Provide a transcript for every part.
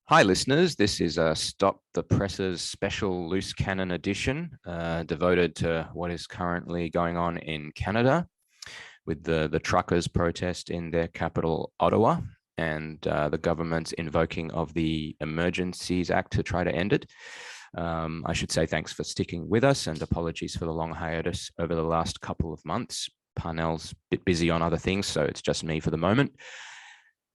Hi, listeners. This is a Stop the Presses special loose cannon edition devoted to what is currently going on in Canada with the truckers' protest in their capital, Ottawa, and the government's invoking of the Emergencies Act to try to end it. I should say thanks for sticking with us and apologies for the long hiatus over the last couple of months. Parnell's a bit busy on other things, so it's just me for the moment.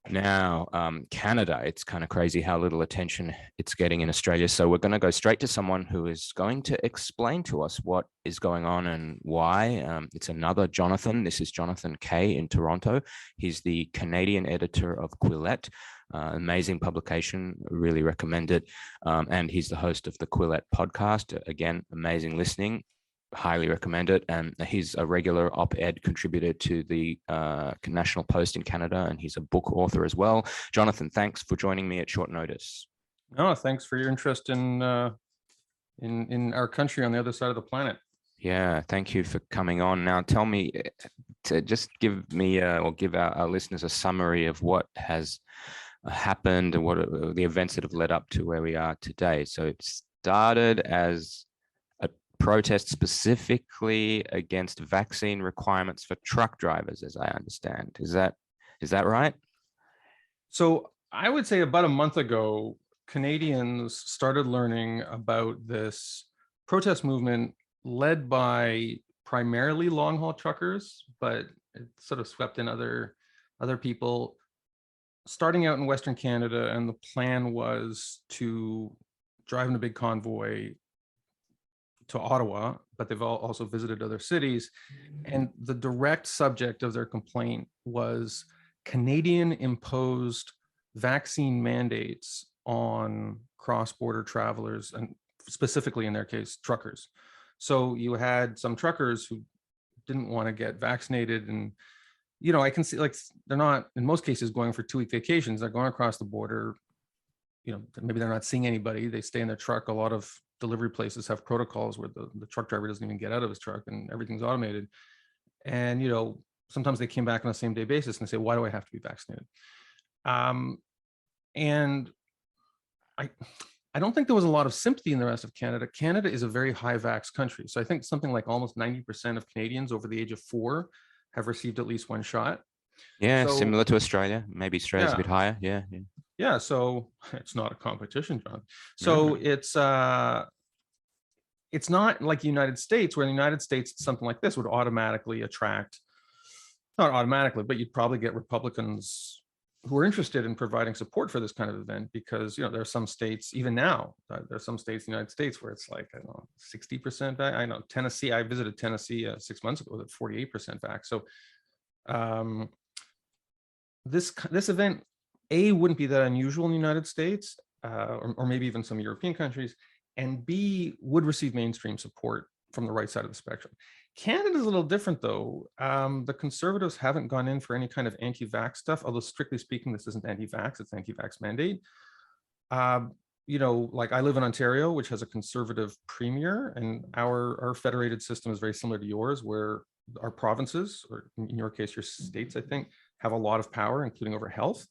Now, Canada, it's kind of crazy how little attention it's getting in Australia. So we're going to go straight to someone who is going to explain to us what is going on and why. It's another Jonathan. This is Jonathan Kay in Toronto. He's the Canadian editor of Quillette. Amazing publication, really recommend it. And he's the host of the Quillette podcast. Again, amazing listening. Highly recommend it. And he's a regular op-ed contributor to the National Post in Canada, and he's a book author as well. Jonathan, thanks for joining me at short notice. No, thanks for your interest in our country on the other side of the planet. Yeah, thank you for coming on. Now, tell me, to just give me or give our listeners a summary of what has happened and what are the events that have led up to where we are today. So it started as protest specifically against vaccine requirements for truck drivers, as I understand. Is that right? So I would say about a month ago, Canadians started learning about this protest movement led by primarily long haul truckers, but it sort of swept in other people starting out in Western Canada. And the plan was to drive in a big convoy to Ottawa, but they've also visited other cities. And the direct subject of their complaint was Canadian imposed vaccine mandates on cross-border travelers, and specifically in their case, truckers. So you had some truckers who didn't want to get vaccinated, and I can see, like, they're not in most cases going for 2-week vacations. They're going across the border. Maybe they're not seeing anybody. They stay in their truck. A lot of delivery places have protocols where the truck driver doesn't even get out of his truck and everything's automated. And, sometimes they came back on a same day basis and they say, why do I have to be vaccinated? And I don't think there was a lot of sympathy in the rest of Canada. Canada is a very high vax country. So I think something like almost 90% of Canadians over the age of 4 have received at least one shot. Yeah, so, similar to Australia. Maybe Australia's a bit higher. Yeah, so it's not a competition, John. So it's not like the United States, where in the United States, something like this would automatically attract, not automatically, but you'd probably get Republicans who are interested in providing support for this kind of event, because, there are some states, even now, there are some states in the United States where it's like, I don't know, 60% vax. I know Tennessee, I visited Tennessee 6 months ago with 48% vax. So this event, wouldn't be that unusual in the United States, or maybe even some European countries, and B, would receive mainstream support from the right side of the spectrum. Canada's a little different, though. The Conservatives haven't gone in for any kind of anti-vax stuff, although strictly speaking, this isn't anti-vax, it's anti-vax mandate. Like I live in Ontario, which has a Conservative premier, and our federated system is very similar to yours, where our provinces, or in your case, your states, I think, have a lot of power, including over health.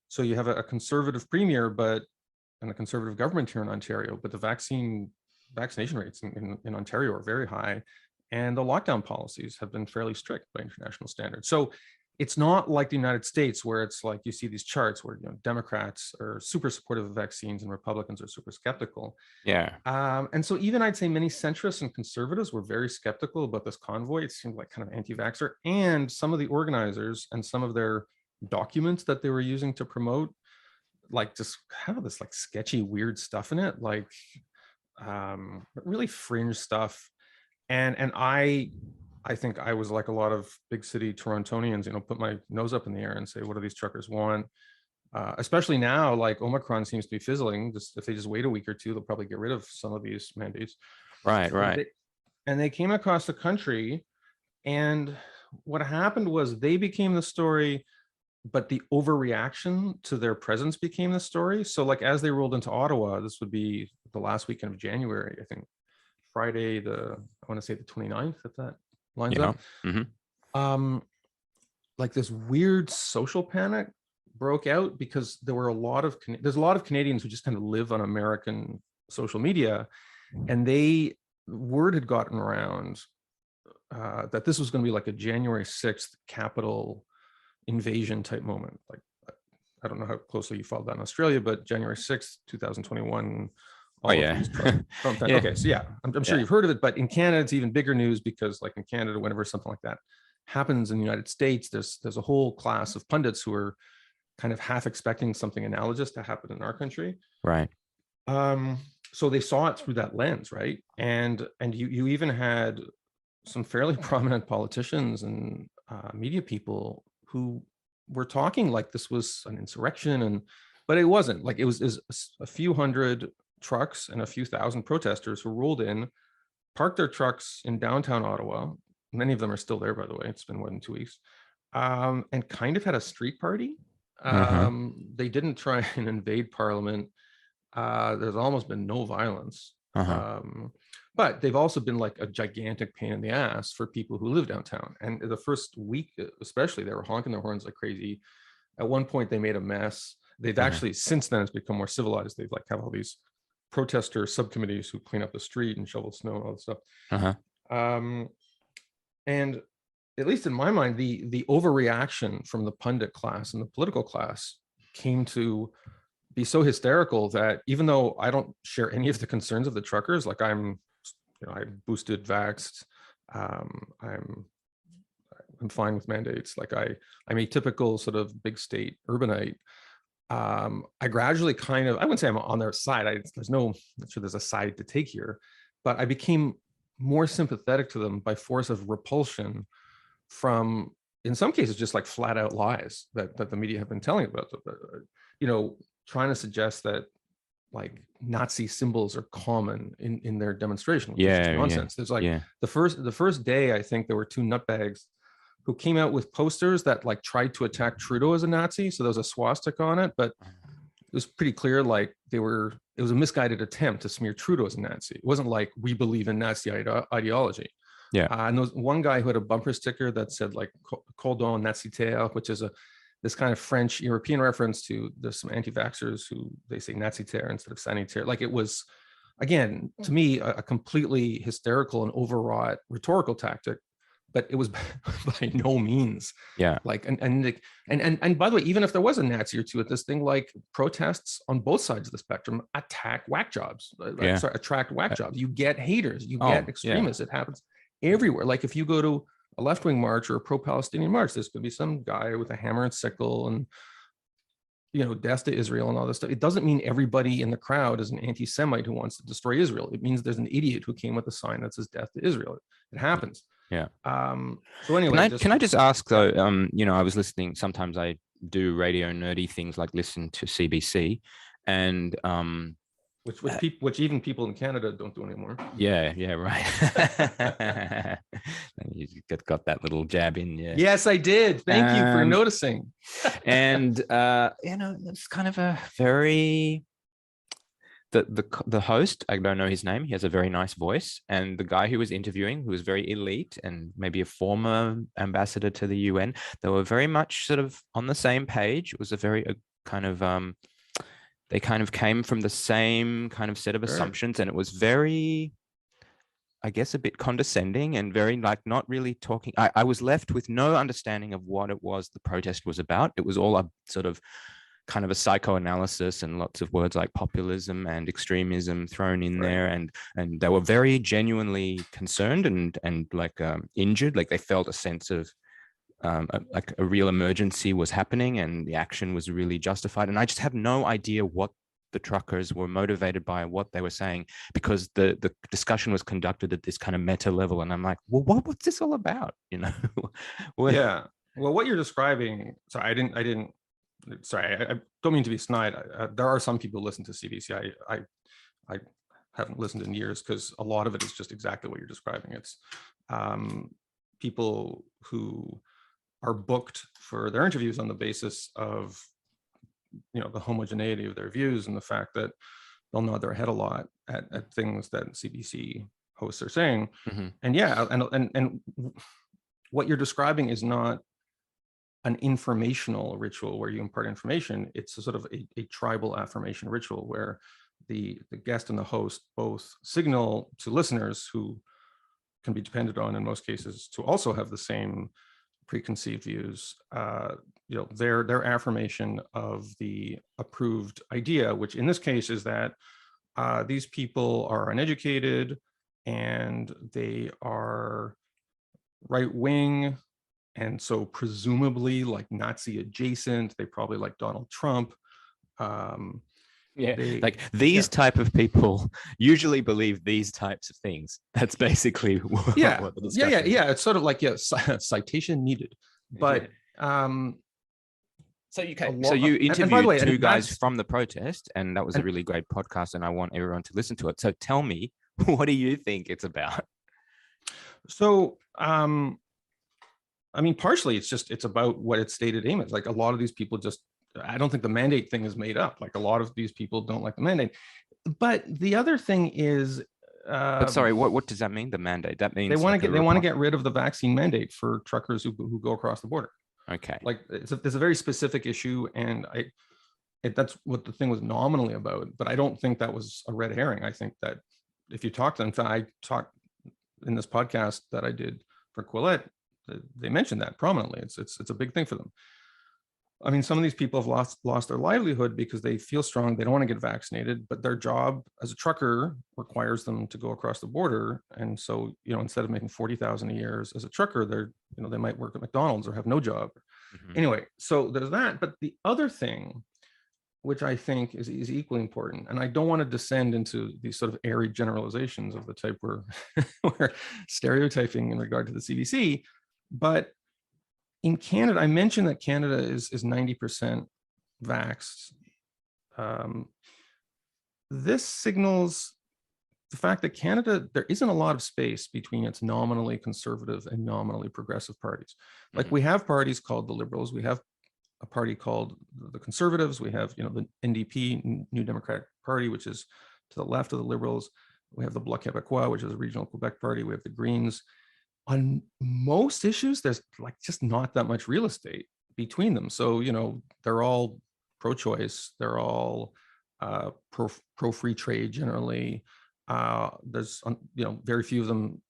So you have a Conservative premier, and a Conservative government here in Ontario, but the vaccination rates in Ontario are very high, and the lockdown policies have been fairly strict by international standards. So it's not like the United States, where it's like you see these charts where Democrats are super supportive of vaccines and Republicans are super skeptical. Yeah. And so even I'd say many centrists and conservatives were very skeptical about this convoy. It seemed like kind of anti-vaxxer, and some of the organizers and some of their documents that they were using to promote, like, just have this like sketchy, weird stuff in it, like really fringe stuff. And I think I was like a lot of big city Torontonians, put my nose up in the air and say, what do these truckers want? Especially now, like Omicron seems to be fizzling. Just if they just wait a week or two, they'll probably get rid of some of these mandates. Right. And they came across the country, and what happened was they became the story, but the overreaction to their presence became the story. So like as they rolled into Ottawa, this would be the last weekend of January, I think Friday, I want to say the 29th, if that lines up. Mm-hmm. Like this weird social panic broke out because there were there's a lot of Canadians who just kind of live on American social media, and word had gotten around that this was going to be like a January 6th Capitol invasion type moment. Like, I don't know how closely you followed that in Australia, but January 6th, 2021, all of these Trump Yeah. Okay, so yeah, I'm sure you've heard of it, but in Canada, it's even bigger news because, like in Canada, whenever something like that happens in the United States, there's a whole class of pundits who are kind of half expecting something analogous to happen in our country. Right. So they saw it through that lens, right? And you even had some fairly prominent politicians and media people who were talking like this was an insurrection, but it wasn't. Like it was a few hundred trucks and a few thousand protesters who rolled in, parked their trucks in downtown Ottawa. Many of them are still there, by the way. It's been more than 2 weeks, and kind of had a street party. They didn't try and invade Parliament. There's almost been no violence. But they've also been like a gigantic pain in the ass for people who live downtown. And the first week, especially, they were honking their horns like crazy. At one point, they made a mess. They've actually, since then, it's become more civilized. They've like have all these protester subcommittees who clean up the street and shovel snow and all that stuff. And at least in my mind, the overreaction from the pundit class and the political class came to be so hysterical that even though I don't share any of the concerns of the truckers, like I'm boosted, vaxxed, I'm fine with mandates. Like I'm a typical sort of big state urbanite. I gradually kind of, I wouldn't say I'm on their side. I'm not sure there's a side to take here, but I became more sympathetic to them by force of repulsion from, in some cases, just like flat out lies that the media have been telling about. Trying to suggest that like Nazi symbols are common in their demonstration, which is just nonsense. There's like the first day, I think there were two nutbags who came out with posters that like tried to attack Trudeau as a Nazi. So there was a swastika on it, but it was pretty clear like it was a misguided attempt to smear Trudeau as a Nazi. It wasn't like we believe in Nazi ideology. And there was one guy who had a bumper sticker that said like "Cordon Nazi terre," which is this kind of French European reference to there's some anti-vaxxers who they say Nazi terre instead of sanitaire. Like it was, again, to me, a completely hysterical and overwrought rhetorical tactic, but it was by no means like, and by the way, even if there was a Nazi or two at this thing, like protests on both sides of the spectrum attack whack jobs, attract whack jobs. You get haters, you get extremists. It happens everywhere. Like if you go to a left-wing march or a pro-Palestinian march, there's going to be some guy with a hammer and sickle and death to Israel and all this stuff. It doesn't mean everybody in the crowd is an anti-Semite who wants to destroy Israel. It means there's an idiot who came with a sign that says death to Israel. It happens. So anyway, can I just ask though? I was listening. Sometimes I do radio nerdy things like listen to CBC, and which even people in Canada don't do anymore. Right. You got that little jab in. Yes, I did. Thank you for noticing. And it's kind of a very the host, I don't know his name, he has a very nice voice, and the guy who was interviewing, who was very elite and maybe a former ambassador to the UN, they were very much sort of on the same page. It was a very kind of they kind of came from the same kind of set of assumptions, and it was very, I guess, a bit condescending and very like not really talking. I was left with no understanding of what it was the protest was about. It was all a sort of kind of a psychoanalysis and lots of words like populism and extremism thrown in there, and they were very genuinely concerned and like injured, like they felt a sense of like a real emergency was happening and the action was really justified. And I just have no idea what the truckers were motivated by, what they were saying, because the discussion was conducted at this kind of meta level, and I'm like, well, what's this all about? Well, what you're describing, so I don't mean to be snide. There are some people who listen to CBC. I haven't listened in years because a lot of it is just exactly what you're describing. It's people who are booked for their interviews on the basis of the homogeneity of their views and the fact that they'll nod their head a lot at things that CBC hosts are saying. And and what you're describing is not an informational ritual where you impart information. It's a sort of a tribal affirmation ritual where the guest and the host both signal to listeners, who can be depended on in most cases to also have the same preconceived views, their affirmation of the approved idea, which in this case is that these people are uneducated and they are right wing, and so presumably like Nazi adjacent. They probably like Donald Trump. Like these type of people usually believe these types of things. That's basically what the discussion is. It's sort of like citation needed, but so you interviewed two guys from the protest, and that was a really great podcast, and I want everyone to listen to it. So tell me, what do you think it's about? So I mean, partially it's about what its stated aim is. Like a lot of these people I don't think the mandate thing is made up. Like a lot of these people don't like the mandate. But the other thing is, but sorry, what does that mean? The mandate? That means they want to get rid of the vaccine mandate for truckers who go across the border. Okay. Like there's a very specific issue, and that's what the thing was nominally about. But I don't think that was a red herring. I think that if you talk to them, in fact, I talked in this podcast that I did for Quillette, they mentioned that prominently. It's a big thing for them. I mean, some of these people have lost their livelihood because they feel strong. They don't want to get vaccinated, but their job as a trucker requires them to go across the border. And so, instead of making $40,000 a year as a trucker, they might work at McDonald's or have no job. Mm-hmm. Anyway, so there's that. But the other thing, which I think is equally important, and I don't want to descend into these sort of airy generalizations of the type we're stereotyping in regard to the CBC, but in Canada, I mentioned that Canada is 90% vaxxed. This signals the fact that Canada, there isn't a lot of space between its nominally conservative and nominally progressive parties. Like we have parties called the Liberals, we have a party called the Conservatives, we have the NDP, New Democratic Party, which is to the left of the Liberals. We have the Bloc Québécois, which is a regional Quebec party. We have the Greens. On most issues, there's like just not that much real estate between them. So, they're all pro-choice. They're all pro-free trade generally. There's, very few of them.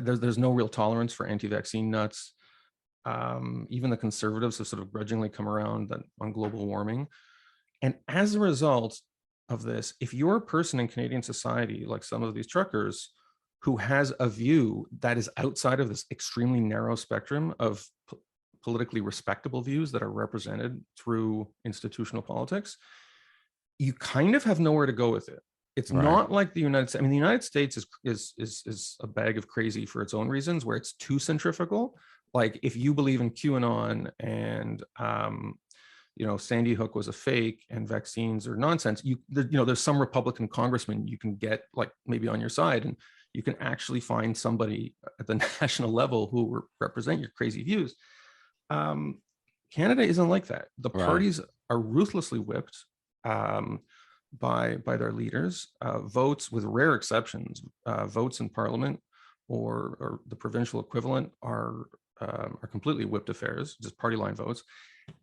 There's no real tolerance for anti-vaccine nuts. Even the Conservatives have sort of grudgingly come around on global warming. And as a result of this, if you're a person in Canadian society, like some of these truckers, who has a view that is outside of this extremely narrow spectrum of politically respectable views that are represented through institutional politics, you kind of have nowhere to go with it. It's right. Not like the United States. I mean, the United States is a bag of crazy for its own reasons, where it's too centrifugal. Like if you believe in QAnon and Sandy Hook was a fake and vaccines are nonsense, there's some Republican congressman you can get like maybe on your side, and you can actually find somebody at the national level who will represent your crazy views. Canada isn't like that. The parties are ruthlessly whipped by their leaders. Votes, with rare exceptions, votes in Parliament or the provincial equivalent are completely whipped affairs, just party line votes.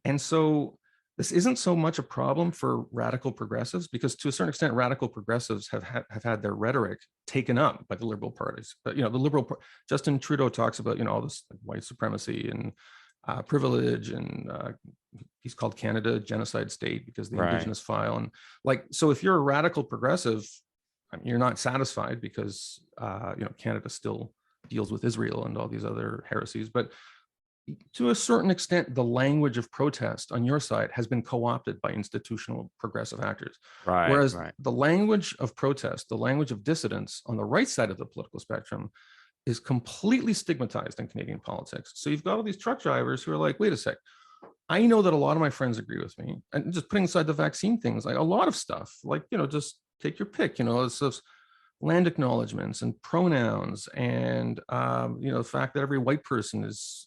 And so this isn't so much a problem for radical progressives, because to a certain extent, radical progressives have had their rhetoric taken up by the liberal parties. But, Justin Trudeau talks about, all this white supremacy and privilege, and he's called Canada a genocide state because the Indigenous file. And so if you're a radical progressive, you're not satisfied because, Canada still deals with Israel and all these other heresies. But to a certain extent, the language of protest on your side has been co-opted by institutional progressive actors. Whereas the language of protest, the language of dissidence on the right side of the political spectrum is completely stigmatized in Canadian politics. So you've got all these truck drivers who are like, wait a sec, I know that a lot of my friends agree with me. And just putting aside the vaccine things, like a lot of stuff, like, just take your pick, it's those land acknowledgements and pronouns, and the fact that every white person is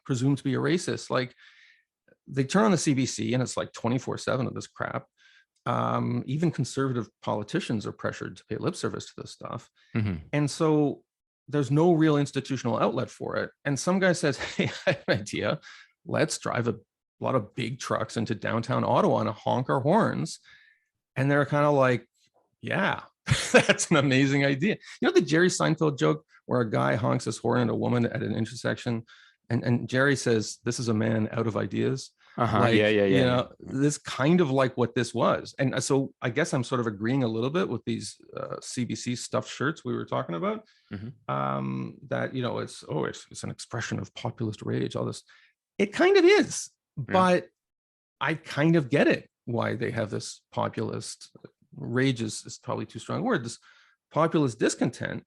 presumed to be a racist. Like they turn on the CBC and it's like 24/7 of this crap. Even conservative politicians are pressured to pay lip service to this stuff. Mm-hmm. And so there's no real institutional outlet for it. And some guy says, hey, I have an idea. Let's drive a lot of big trucks into downtown Ottawa and honk our horns. And they're kind of like, yeah, that's an amazing idea. You know the Jerry Seinfeld joke where a guy honks his horn at a woman at an intersection, and Jerry says, "This is a man out of ideas." Like, this kind of like what this was. And so I guess I'm sort of agreeing a little bit with these CBC stuffed shirts we were talking about. That it's an expression of populist rage. All this, it kind of is, but I kind of get it why they have this populist rage is probably too strong a word, this populist discontent,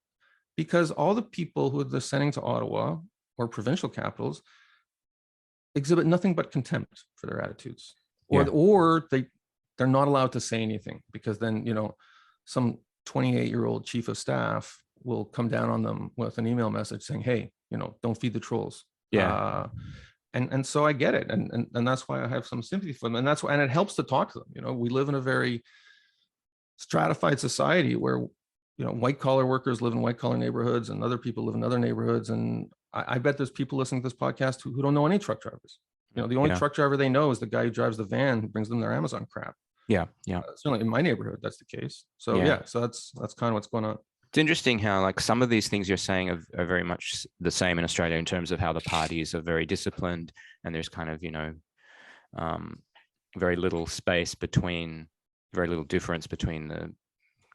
because all the people who they're sending to Ottawa or provincial capitals exhibit nothing but contempt for their attitudes, or they're not allowed to say anything, because then some 28-year-old chief of staff will come down on them with an email message saying, hey, don't feed the trolls. And so I get it, and that's why I have some sympathy for them, and that's why, and it helps to talk to them. We live in a very stratified society where white collar workers live in white collar neighborhoods and other people live in other neighborhoods, and I bet there's people listening to this podcast who don't know any truck drivers. The only truck driver they know is the guy who drives the van who brings them their Amazon crap. Certainly in my neighborhood that's the case. So so that's kind of what's going on. It's interesting how like some of these things you're saying are very much the same in Australia in terms of how the parties are very disciplined, and there's kind of very little difference between the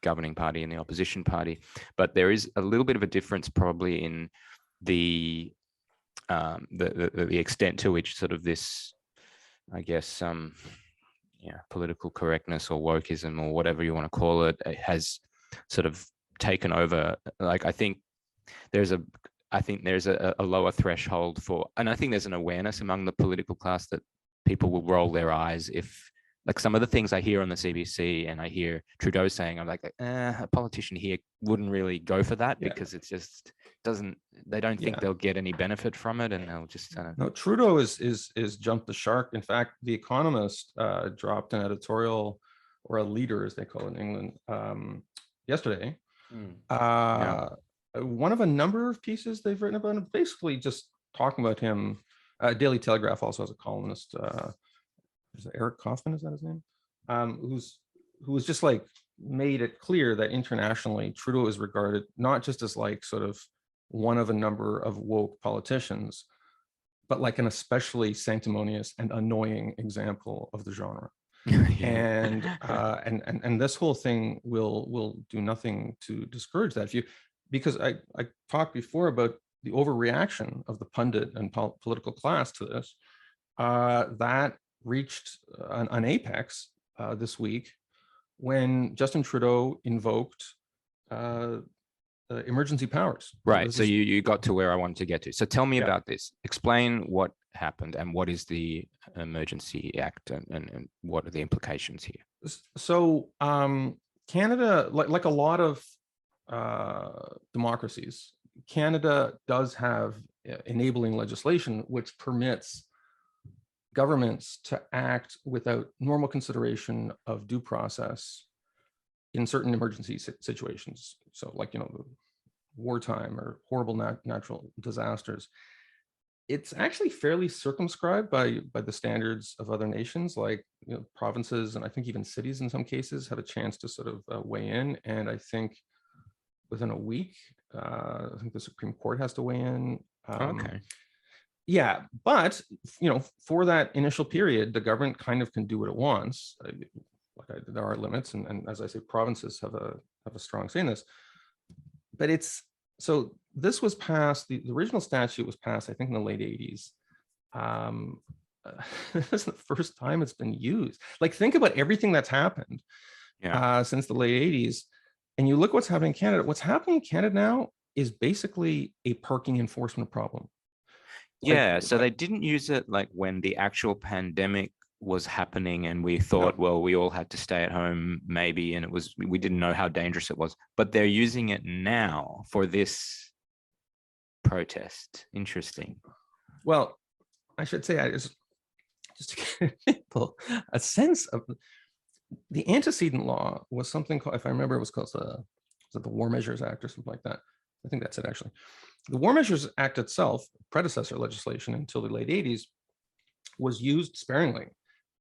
governing party and the opposition party. But there is a little bit of a difference probably in the extent to which sort of this, I guess, political correctness or wokeism or whatever you want to call it has sort of taken over. Like I think there's a lower threshold for, and I think there's an awareness among the political class that people will roll their eyes if, like, some of the things I hear on the CBC and I hear Trudeau saying, I'm like, a politician here wouldn't really go for that because it's just they don't think they'll get any benefit from it, and they'll just No, Trudeau is jumped the shark. In fact, The Economist dropped an editorial, or a leader as they call it in England, yesterday. One of a number of pieces they've written about him, basically just talking about him. Daily Telegraph also has a columnist, is it Eric Kaufman, is that his name? Who was just like made it clear that internationally Trudeau is regarded not just as like sort of one of a number of woke politicians, but like an especially sanctimonious and annoying example of the genre. And this whole thing will do nothing to discourage that view, because I talked before about the overreaction of the pundit and political class to this. That reached an apex this week when Justin Trudeau invoked emergency powers. Right. So you got to where I wanted to get to. So tell me about this. Explain what happened and what is the Emergency Act and what are the implications here? So Canada, like a lot of democracies, Canada does have enabling legislation which permits governments to act without normal consideration of due process in certain emergency situations. So like, wartime or horrible natural disasters. It's actually fairly circumscribed by the standards of other nations, like provinces, and I think even cities in some cases have a chance to sort of weigh in. And I think within a week, I think the Supreme Court has to weigh in. Okay. Yeah, but for that initial period, the government kind of can do what it wants. There are limits, and as I say, provinces have a strong say in this. But so this was passed. The original statute was passed, I think, in the late 80s. This is the first time it's been used. Like, think about everything that's happened since the late 80s, and you look what's happening in Canada. What's happening in Canada now is basically a parking enforcement problem. So they didn't use it like when the actual pandemic was happening and we thought, well, we all had to stay at home maybe, and we didn't know how dangerous it was, but they're using it now for this protest. Interesting. Well, I should say, just to give people a sense of the antecedent law was something called, if I remember, it was called the War Measures Act or something like that. I think that's it, actually. The War Measures Act itself, predecessor legislation until the late 80s, was used sparingly.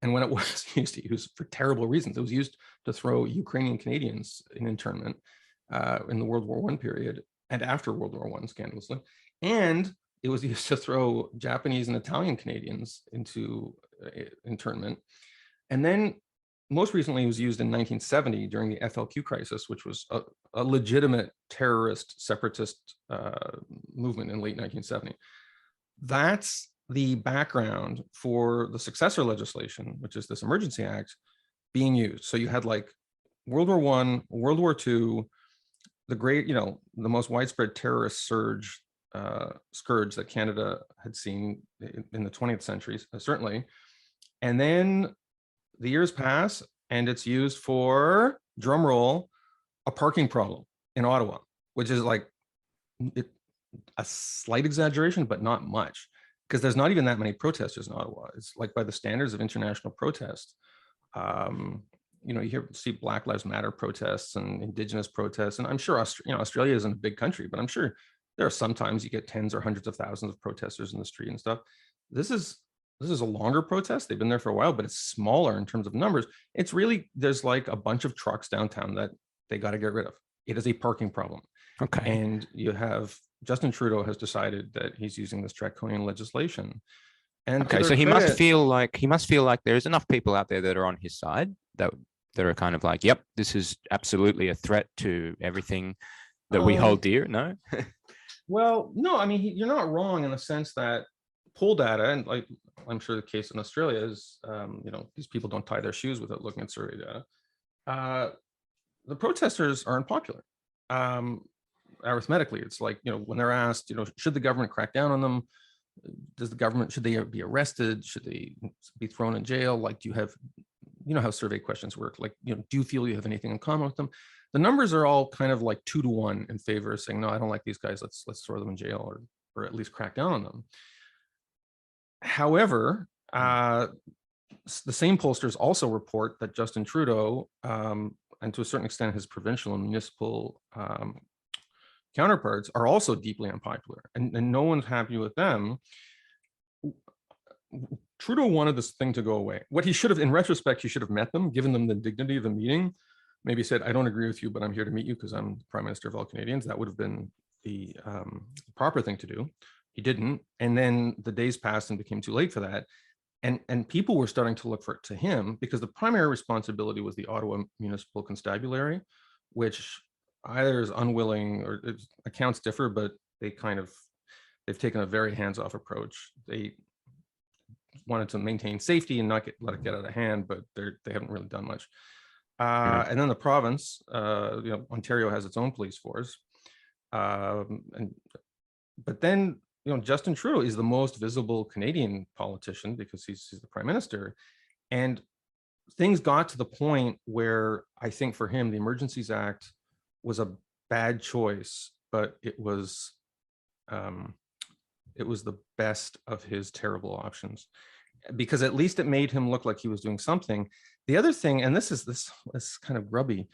And when it was used, it was for terrible reasons. It was used to throw Ukrainian Canadians in internment in the World War I period and after World War I, scandalously. And it was used to throw Japanese and Italian Canadians into internment. And then most recently, it was used in 1970 during the FLQ crisis, which was a legitimate terrorist separatist movement in late 1970. That's the background for the successor legislation, which is this Emergency Act, being used. So you had like World War I, World War II, the great, the most widespread terrorist scourge that Canada had seen in the 20th century, certainly. And then the years pass and it's used for, drum roll, a parking problem in Ottawa, which is like a slight exaggeration, but not much, because there's not even that many protesters in Ottawa. It's like by the standards of international protest. You see Black Lives Matter protests and Indigenous protests, and I'm sure Australia isn't a big country, but I'm sure there are sometimes you get tens or hundreds of thousands of protesters in the street and stuff. This is a longer protest. They've been there for a while, but it's smaller in terms of numbers. It's really, there's like a bunch of trucks downtown that they got to get rid of. It is a parking problem. Okay. And you have Justin Trudeau has decided that he's using this draconian legislation. And okay, so he must feel like there's enough people out there that are on his side that are kind of like, yep, this is absolutely a threat to everything that we hold dear. No. Well, no, I mean, you're not wrong in the sense that poll data, and like I'm sure the case in Australia is, these people don't tie their shoes without looking at survey data. The protesters are unpopular. Arithmetically, it's like, when they're asked, should the government crack down on them? Should they be arrested? Should they be thrown in jail? Like, do you have, how survey questions work? Like, do you feel you have anything in common with them? The numbers are all kind of like 2-to-1 in favor of saying, no, I don't like these guys. Let's throw them in jail or at least crack down on them. However, the same pollsters also report that Justin Trudeau, and to a certain extent his provincial and municipal counterparts, are also deeply unpopular, and no one's happy with them. Trudeau wanted this thing to go away. What he should have, in retrospect, he should have met them, given them the dignity of the meeting, maybe said, I don't agree with you, but I'm here to meet you because I'm the Prime Minister of all Canadians. That would have been the proper thing to do. He didn't. And then the days passed and became too late for that. And people were starting to look to him, because the primary responsibility was the Ottawa Municipal Constabulary, which either is unwilling, or accounts differ, but they've taken a very hands-off approach. They wanted to maintain safety and not let it get out of hand, but they haven't really done much. And then the province, Ontario has its own police force. But then, Justin Trudeau is the most visible Canadian politician because he's the Prime Minister. And things got to the point where I think for him, the Emergencies Act was a bad choice, but it was the best of his terrible options, because at least it made him look like he was doing something. The other thing, and this is kind of grubby,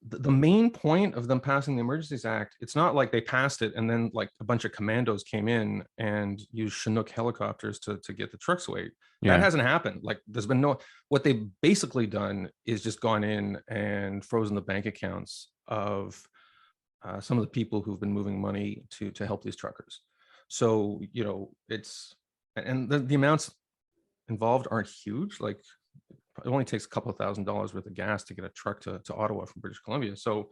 the main point of them passing the Emergencies Act, it's not like they passed it and then like a bunch of commandos came in and used Chinook helicopters to get the trucks away. That hasn't happened. Like, there's been what they've basically done is just gone in and frozen the bank accounts of some of the people who've been moving money to help these truckers. So, and the amounts involved aren't huge. Like, it only takes a couple of $1,000s worth of gas to get a truck to Ottawa from British Columbia. So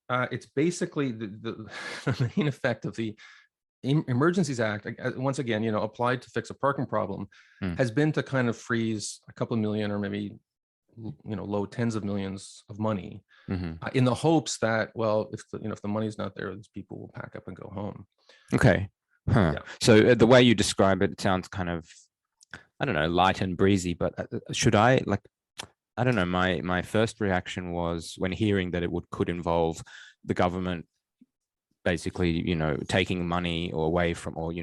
it's basically the main effect of the Emergencies Act, once again, applied to fix a parking problem, has been to kind of freeze a couple of million, or maybe, low tens of millions of money, in the hopes that, well, if the money's not there, these people will pack up and go home. Okay. Huh. Yeah. So the way you describe it, it sounds kind of, I don't know, light and breezy, but should I don't know. My first reaction was, when hearing that it could involve the government basically, taking money away from, or,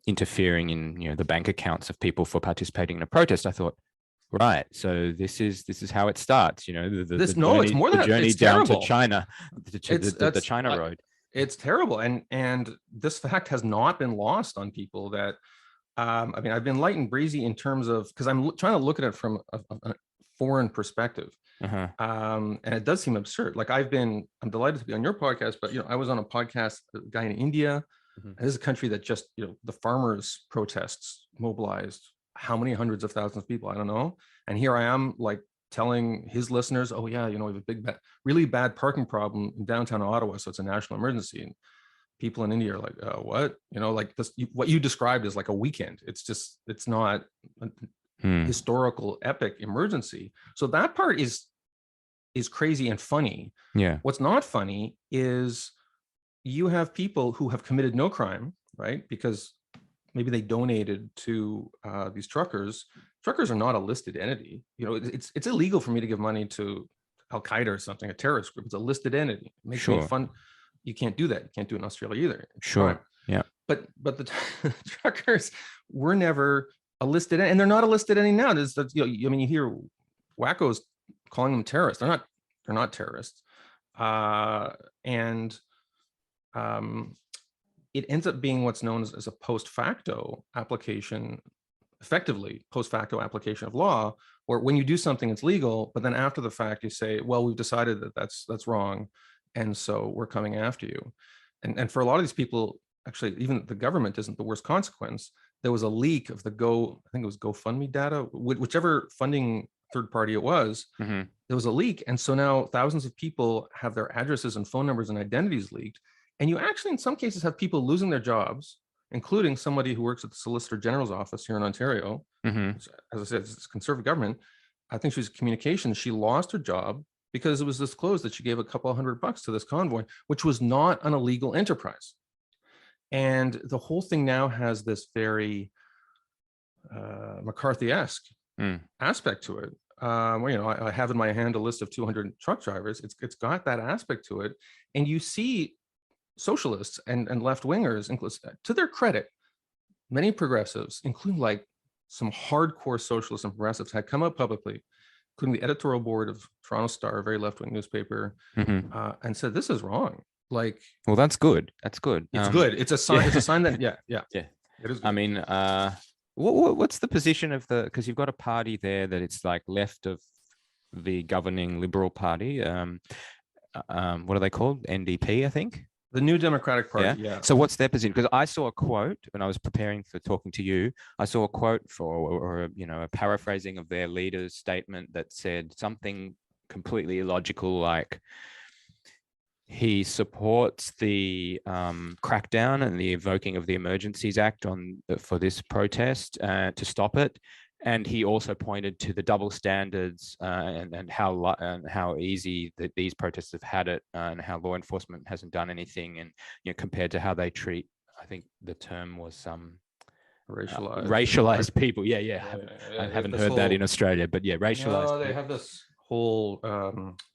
interfering in, the bank accounts of people for participating in a protest, I thought, right, so this is how it starts, it's more than the journey it's down terrible. to China, the China road. It's terrible. And this fact has not been lost on people that, I mean, I've been light and breezy in terms of, because I'm trying to look at it from a foreign perspective. Uh-huh. And it does seem absurd. Like I'm delighted to be on your podcast, but I was on a podcast, a guy in India. Mhm. This is a country that just, the farmers' protests mobilized how many hundreds of thousands of people, I don't know. And here I am, like telling his listeners, oh yeah, we have a really bad parking problem in downtown Ottawa, so it's a national emergency. And people in India are like, what? Like this, what you described is like a weekend. It's not a historical epic emergency. So that part is crazy and funny. Yeah. What's not funny is you have people who have committed no crime, right? Because maybe they donated to these truckers. Truckers are not a listed entity. It's illegal for me to give money to Al Qaeda or something, a terrorist group. It's a listed entity. It makes me fun. You can't do that. You can't do it in Australia either. It's crime. Yeah. But the truckers were never a listed, and they're not a listed entity now. You hear wackos calling them terrorists. They're not terrorists. And it ends up being what's known as a post facto application, effectively post facto application of law, where when you do something, it's legal, but then after the fact, you say, well, we've decided that that's wrong, and so we're coming after you. And for a lot of these people, actually, even the government isn't the worst consequence. There was a leak of I think it was GoFundMe data, whichever funding third party it was. Mm-hmm. There was a leak, and so now thousands of people have their addresses and phone numbers and identities leaked. And you actually, in some cases, have people losing their jobs, including somebody who works at the Solicitor General's office here in Ontario. Mm-hmm. As I said, it's a conservative government. I think she was communications. She lost her job because it was disclosed that she gave a couple of $100 to this convoy, which was not an illegal enterprise. And the whole thing now has this very McCarthy-esque aspect to it. Where I have in my hand a list of 200 truck drivers. It's got that aspect to it, and you see socialists and left-wingers, to their credit, many progressives, including like some hardcore socialists and progressives, had come out publicly, including the editorial board of Toronto Star, a very left-wing newspaper, and said this is wrong. Like, well, that's good. That's good. It's good. It's a sign. Yeah. It's a sign that yeah. It is good. I mean, what's the position of because you've got a party there that it's like left of the governing Liberal Party. What are they called? NDP, I think. The New Democratic Party. Yeah. So what's their position? Because I saw a quote when I was preparing for talking to you. I saw a quote or a paraphrasing of their leader's statement that said something completely illogical, like he supports the crackdown and the invoking of the Emergencies Act for this protest to stop it. And he also pointed to the double standards and how easy that these protesters have had it, and how law enforcement hasn't done anything, and compared to how they treat, I think the term was racialized people. Yeah. I haven't heard that in Australia, but yeah, racialized. No, they have this whole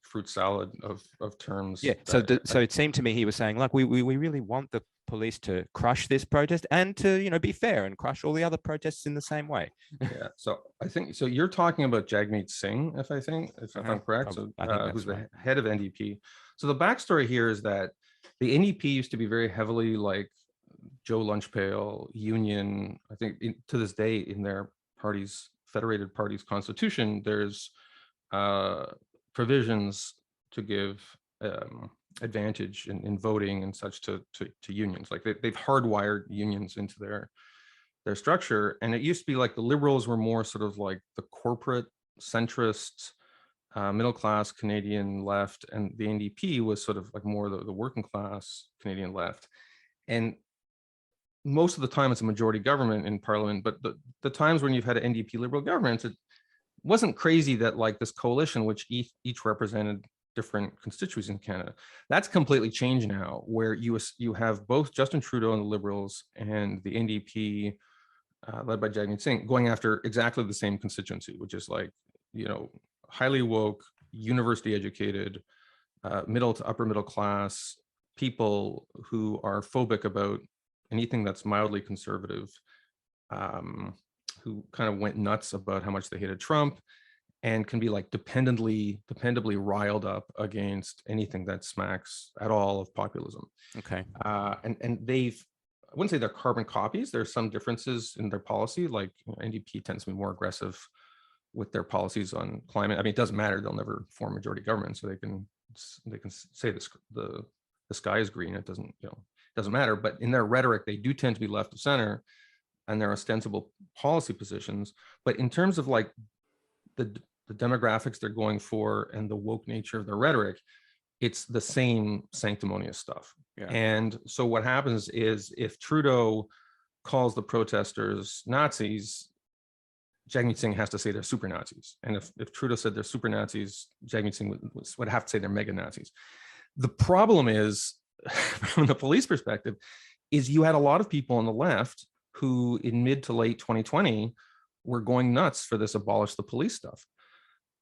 fruit salad of terms. Yeah. So it seemed to me he was saying, like, we really want the police to crush this protest and to be fair and crush all the other protests in the same way. Yeah. So I think you're talking about Jagmeet Singh, if I'm correct. So who's the head of NDP. So the backstory here is that the NDP used to be very heavily like Joe Lunchpail Union. I think to this day in their federated party's constitution, there's provisions to give advantage in voting and such to unions. Like they've hardwired unions into their structure. And it used to be like the Liberals were more sort of like the corporate centrist middle class Canadian left, and the NDP was sort of like more the working class Canadian left. And most of the time it's a majority government in parliament, but the times when you've had an NDP Liberal governments, it wasn't crazy that like this coalition, which each represented different constituencies in Canada, that's completely changed now, where you have both Justin Trudeau and the Liberals and the NDP led by Jagmeet Singh going after exactly the same constituency, which is like, highly woke, university educated, middle to upper middle class people who are phobic about anything that's mildly conservative, who kind of went nuts about how much they hated Trump. and can be like dependably riled up against anything that smacks at all of populism. Okay. And they've, I wouldn't say they're carbon copies. There's some differences in their policy. Like NDP tends to be more aggressive with their policies on climate. I mean, it doesn't matter; they'll never form majority government, so they can say the sky is green. It doesn't, doesn't matter. But in their rhetoric, they do tend to be left of center, and their ostensible policy positions. But in terms of like the demographics they're going for and the woke nature of their rhetoric, it's the same sanctimonious stuff. Yeah. And so what happens is if Trudeau calls the protesters Nazis, Jagmeet Singh has to say they're super Nazis. And if Trudeau said they're super Nazis, Jagmeet Singh would have to say they're mega Nazis. The problem is, from the police perspective, is you had a lot of people on the left who in mid to late 2020 were going nuts for this abolish the police stuff.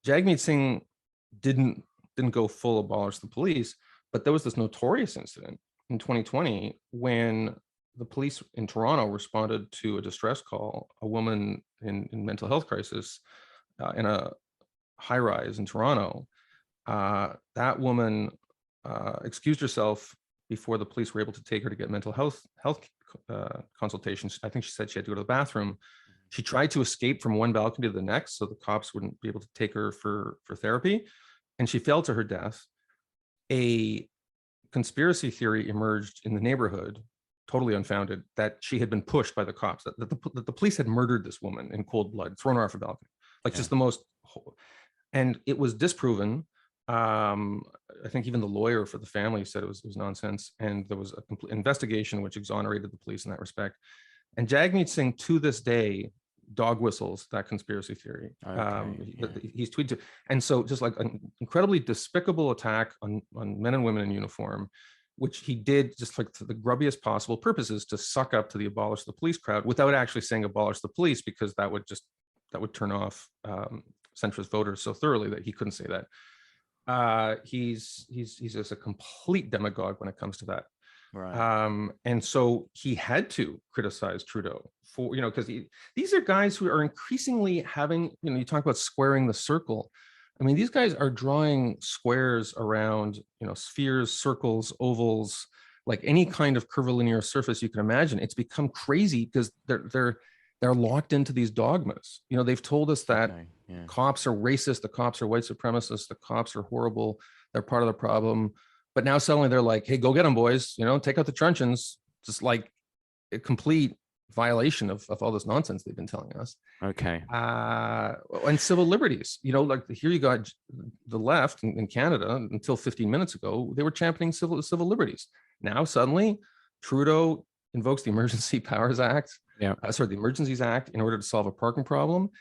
Jagmeet Singh didn't go full abolish the police, but there was this notorious incident in 2020 when the police in Toronto responded to a distress call, a woman in mental health crisis in a high rise in Toronto. That woman excused herself before the police were able to take her to get mental health consultations. I think she said she had to go to the bathroom. She tried to escape from one balcony to the next so the cops wouldn't be able to take her for therapy, and she fell to her death. A conspiracy theory emerged in the neighborhood, totally unfounded, that she had been pushed by the cops, that the police had murdered this woman in cold blood, thrown her off a balcony, like just the most. And it was disproven. I think even the lawyer for the family said it was nonsense, and there was a complete investigation which exonerated the police in that respect. And Jagmeet Singh, to this day, dog whistles that conspiracy theory. He's tweeted, and so just like an incredibly despicable attack on men and women in uniform, which he did just like for the grubbiest possible purposes to suck up to the abolish the police crowd without actually saying abolish the police, because that would turn off centrist voters so thoroughly that he couldn't say that. He's just a complete demagogue when it comes to that. Right. And so he had to criticize Trudeau for, because these are guys who are increasingly having, you talk about squaring the circle. I mean, these guys are drawing squares around, spheres, circles, ovals, like any kind of curvilinear surface you can imagine. It's become crazy because they're locked into these dogmas. They've told us that cops are racist, the cops are white supremacists, the cops are horrible, they're part of the problem. But now suddenly they're like, hey, go get them, boys, take out the truncheons. Just like a complete violation of all this nonsense they've been telling us. Okay. And civil liberties, like here you got the left in Canada until 15 minutes ago, they were championing civil liberties. Now suddenly Trudeau invokes the Emergency Powers Act, the Emergencies Act, in order to solve a parking problem.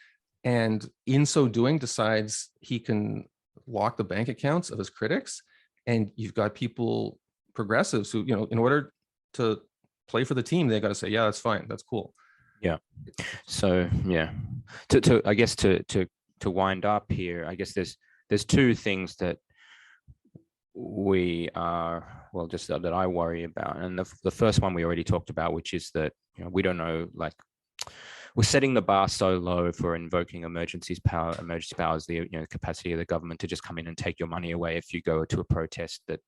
And in so doing decides he can lock the bank accounts of his critics. And you've got people, progressives, who, in order to play for the team, they got to say, yeah, that's fine, that's cool. Yeah. So yeah, to I guess to wind up here, I guess there's two things that we are, well, just that I worry about. And the first one we already talked about, which is that we don't know, like, we're setting the bar so low for invoking emergency powers, the capacity of the government to just come in and take your money away if you go to a protest that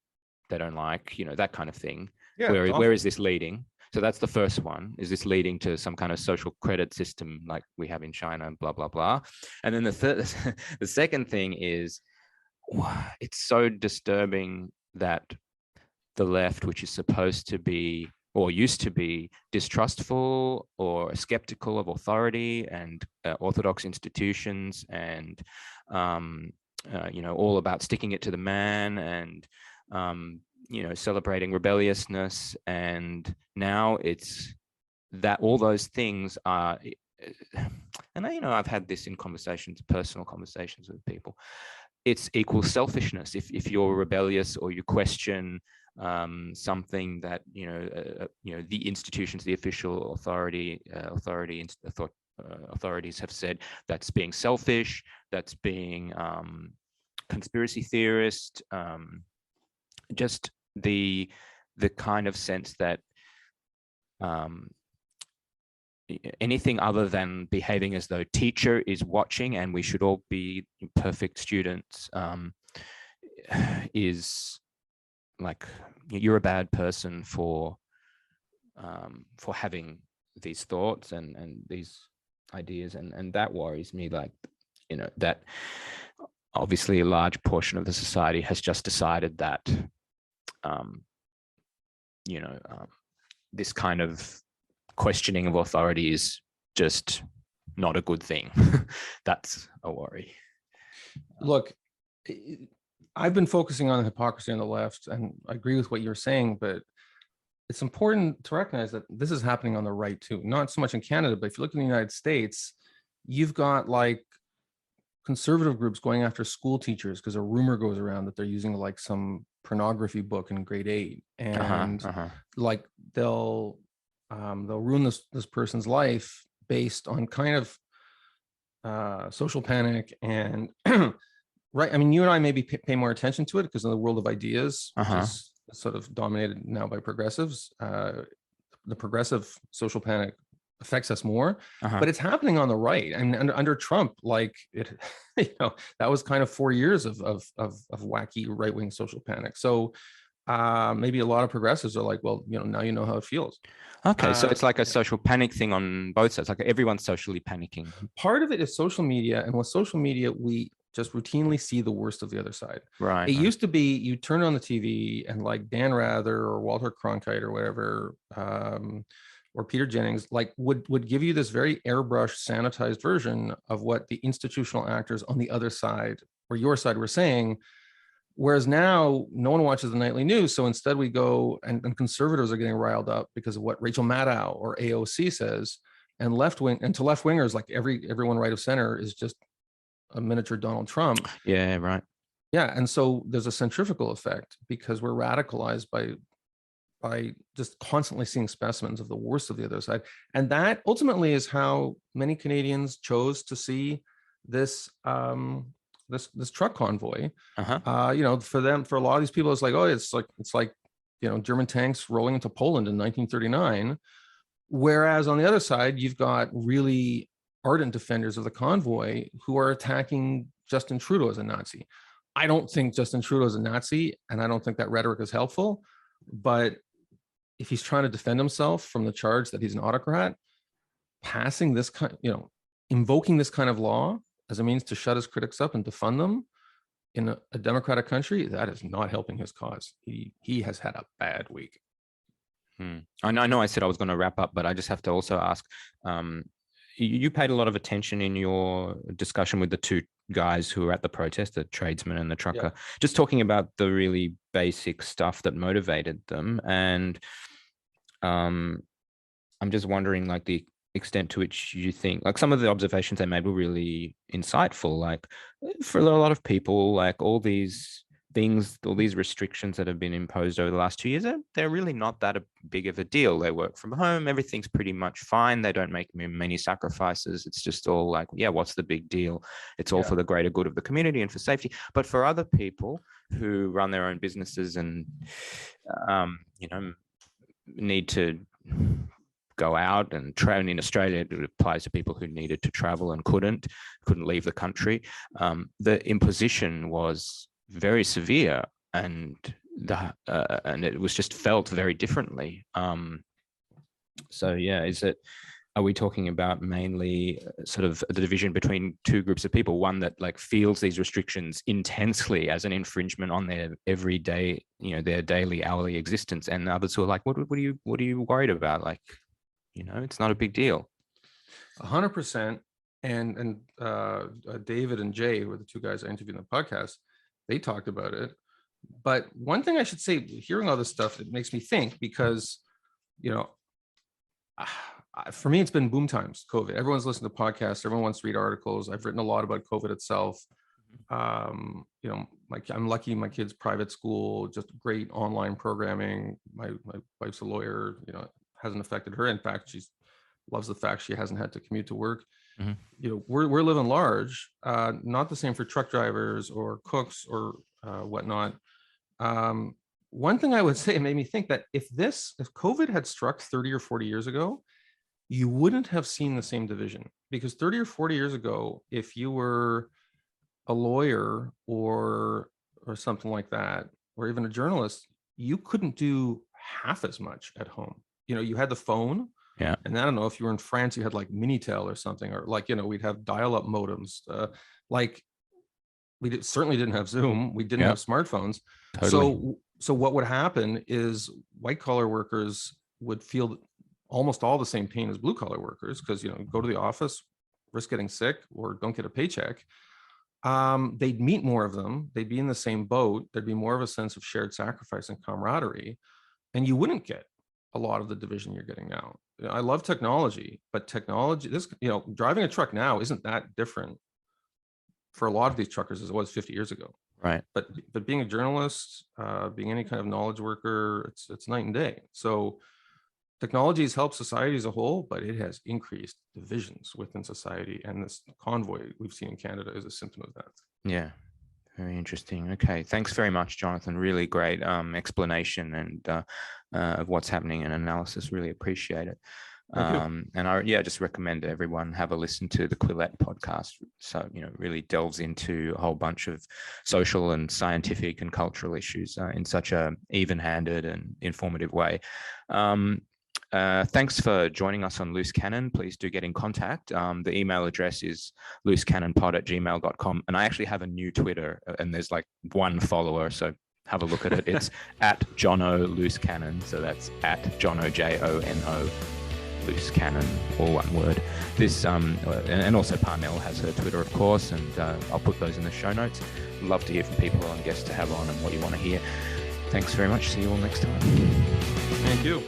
they don't like, that kind of thing. Yeah, where is this leading? So that's the first one. Is this leading to some kind of social credit system like we have in China and blah, blah, blah? And then the second thing is, it's so disturbing that the left, which is supposed to be, or used to be, distrustful or skeptical of authority and orthodox institutions, and all about sticking it to the man and celebrating rebelliousness, and now it's that all those things are, and I've had this in personal conversations with people. It's equal selfishness if you're rebellious or you question something that the institutions, the official authorities have said, that's being selfish, that's being conspiracy theorist, just the kind of sense that anything other than behaving as though teacher is watching and we should all be perfect students is like, you're a bad person for having these thoughts and these ideas, and that worries me. Like, that obviously a large portion of the society has just decided that this kind of questioning of authority is just not a good thing. That's a worry. Look, I've been focusing on the hypocrisy on the left, and I agree with what you're saying, but it's important to recognize that this is happening on the right too. Not so much in Canada, but if you look in the United States, you've got like conservative groups going after school teachers because a rumor goes around that they're using like some pornography book in grade 8, and like they'll ruin this person's life based on kind of social panic and right. I mean, you and I maybe pay more attention to it because in the world of ideas, which is sort of dominated now by progressives, the progressive social panic affects us more, but it's happening on the right. I mean, under Trump, like it, that was kind of 4 years of wacky right-wing social panic. So maybe a lot of progressives are like, well, now you know how it feels. Okay, so it's like a social panic thing on both sides. Like everyone's socially panicking. Part of it is social media, and with social media, we just routinely see the worst of the other side. Right. It used to be you turn on the TV and like Dan Rather or Walter Cronkite or whatever, or Peter Jennings, like would give you this very airbrushed, sanitized version of what the institutional actors on the other side or your side were saying. Whereas now no one watches the nightly news. So instead we go and conservatives are getting riled up because of what Rachel Maddow or AOC says, and to left wingers, like everyone right of center is just a miniature Donald Trump. Yeah, right. Yeah, and so there's a centrifugal effect because we're radicalized by just constantly seeing specimens of the worst of the other side, and that ultimately is how many Canadians chose to see this this truck convoy. For them, for a lot of these people, it's like, oh, it's like German tanks rolling into Poland in 1939. Whereas on the other side, you've got really ardent defenders of the convoy who are attacking Justin Trudeau as a Nazi. I don't think Justin Trudeau is a Nazi, and I don't think that rhetoric is helpful. But if he's trying to defend himself from the charge that he's an autocrat, passing this kind, invoking this kind of law as a means to shut his critics up and defund them in a democratic country, that is not helping his cause. He has had a bad week. I know I said I was going to wrap up, but I just have to also ask, you paid a lot of attention in your discussion with the two guys who were at the protest, the tradesman and the trucker, just talking about the really basic stuff that motivated them. And I'm just wondering, like, the extent to which you think, like, some of the observations they made were really insightful. Like, for a lot of people, like, all these things, all these restrictions that have been imposed over the last 2 years, they're really not that big of a deal. They work from home, everything's pretty much fine. They don't make many sacrifices. It's just all like, yeah, what's the big deal? It's all for the greater good of the community and for safety. But for other people who run their own businesses and need to go out and train in Australia, it applies to people who needed to travel and couldn't leave the country. The imposition was very severe, and it was just felt very differently. So yeah, are we talking about mainly sort of the division between two groups of people? One that like feels these restrictions intensely as an infringement on their everyday, their daily, hourly existence, and others who are like, what are you worried about? Like, it's not a big deal. 100%. And David and Jay, who are the two guys I interviewed in the podcast, they talked about it. But one thing I should say, hearing all this stuff, it makes me think, because, for me, it's been boom times, COVID. Everyone's listening to podcasts. Everyone wants to read articles. I've written a lot about COVID itself. I'm lucky my kid's private school, just great online programming. My wife's a lawyer, hasn't affected her. In fact, she loves the fact she hasn't had to commute to work. We're living large, not the same for truck drivers or cooks or whatnot. One thing I would say, it made me think that if COVID had struck 30 or 40 years ago, you wouldn't have seen the same division, because 30 or 40 years ago, if you were a lawyer or something like that, or even a journalist, you couldn't do half as much at home. You had the phone. Yeah. And I don't know, if you were in France, you had like Minitel or something, or like, we'd have dial-up modems. Like certainly didn't have Zoom. We didn't Yeah. have smartphones. Totally. So what would happen is white collar workers would feel almost all the same pain as blue collar workers, because, go to the office, risk getting sick, or don't get a paycheck. They'd meet more of them. They'd be in the same boat. There'd be more of a sense of shared sacrifice and camaraderie, and you wouldn't get a lot of the division you're getting now. I love technology, but driving a truck now isn't that different for a lot of these truckers as it was 50 years ago. Right. But being a journalist, being any kind of knowledge worker, it's night and day. So technology has helped society as a whole, but it has increased divisions within society. And this convoy we've seen in Canada is a symptom of that. Yeah. Very interesting. Okay. Thanks very much, Jonathan. Really great explanation and of what's happening and analysis. Really appreciate it. And I just recommend everyone have a listen to the Quillette podcast. So, really delves into a whole bunch of social and scientific and cultural issues in such a even-handed and informative way. Thanks for joining us on Loose Cannon. Please do get in contact. The email address is loosecannonpod@gmail.com. And I actually have a new Twitter, and there's like one follower. So have a look at it. It's at Jono Loose Cannon. So that's at Jono, Jono, Loose Cannon, all one word. This and also Parnell has her Twitter, of course, and I'll put those in the show notes. Love to hear from people and guests to have on and what you want to hear. Thanks very much. See you all next time. Thank you.